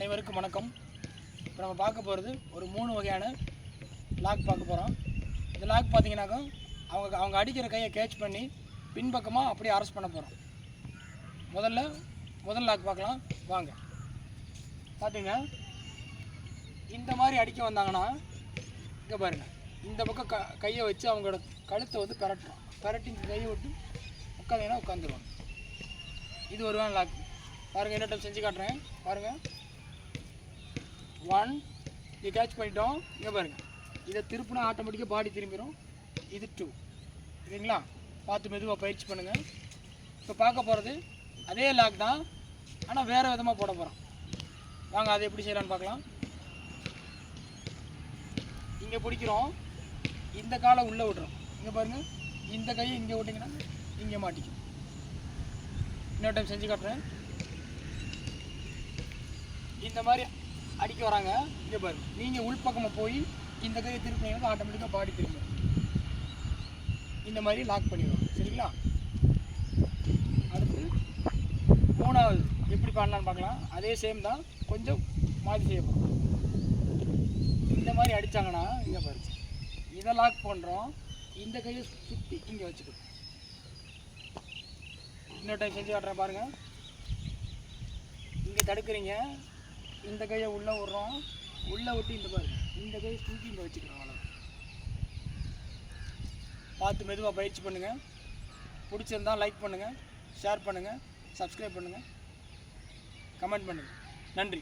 அனைவருக்கும் வணக்கம். இப்போ நம்ம பார்க்க போகிறது ஒரு 3 வகையான லாக் பார்க்க போகிறோம். இந்த லாக் பார்த்தீங்கன்னாக்கா அவங்க அடிக்கிற கையை கேட்ச் பண்ணி பின்பக்கமாக அப்படியே அரெஸ்ட் பண்ண போகிறோம். முதல் லாக் பார்க்கலாம் வாங்க. பார்த்தீங்க இந்த மாதிரி அடிக்க வந்தாங்கன்னா இங்கே பாருங்கள், இந்த பக்கம் கையை வச்சு அவங்களோட கழுத்தை வந்து பெரட்டி கையை விட்டு உட்காந்தீங்கன்னா உட்காந்துருவாங்க. இது ஒரு வேன் லாக் பாருங்கள். என்ன டைம் செஞ்சு காட்டுறேன் பாருங்கள். 1 இது கேட்ச் பண்ணிட்டோம். இங்கே பாருங்கள், இதை திருப்பினா ஆட்டோமேட்டிக்காக பாடி திரும்பிடும். இது 2 சரிங்களா? பார்த்து மெதுவாக பயிற்சி பண்ணுங்கள். இப்போ பார்க்க போகிறது அதே லாக் தான், ஆனால் வேறு விதமாக போட போகிறோம். வாங்க அதை எப்படி செய்யலான்னு பார்க்கலாம். இங்கே பிடிக்கிறோம், இந்த காலை உள்ளே விட்றோம். இங்கே பாருங்கள், இந்த கையை இங்கே விட்டிங்கன்னா இங்கே மாட்டிக்கும். இன்னொரு டைம் செஞ்சு காட்டுறேன். இந்த மாதிரி அடிக்க வராங்க. இங்கே பாருங்க, நீங்கள் உள்பக்கமாக போய் இந்த கையை திருப்பினீங்கன்னா ஆட்டோமேட்டிக்காக பாடி திரும்பும். இந்த மாதிரி லாக் பண்ணிடுவோம் சரிங்களா? அடுத்து 3வது எப்படி பண்ணலான்னு பார்க்கலாம். அதே சேம் தான், கொஞ்சம் மாற்றி செய்யப்படும். இந்த மாதிரி அடித்தாங்கன்னா இங்கே பாருங்க, இதை லாக் பண்ணுறோம். இந்த கையை சுற்றி இங்கே வச்சுக்கணும். இன்னொரு டைம் செஞ்சு காட்டுறேன் பாருங்கள். இங்கே தடுக்கிறீங்க, இந்த கையை உள்ளே விட்றோம். உள்ளே விட்டு இந்த பாருங்க, இந்த கையை தூக்கி இங்கே வச்சுக்கிறோம். அவ்வளோ பார்த்து மெதுவாக பயிற்சி பண்ணுங்கள். பிடிச்சிருந்தால் லைக் பண்ணுங்கள், ஷேர் பண்ணுங்கள், சப்ஸ்கிரைப் பண்ணுங்கள், கமெண்ட் பண்ணுங்கள். நன்றி.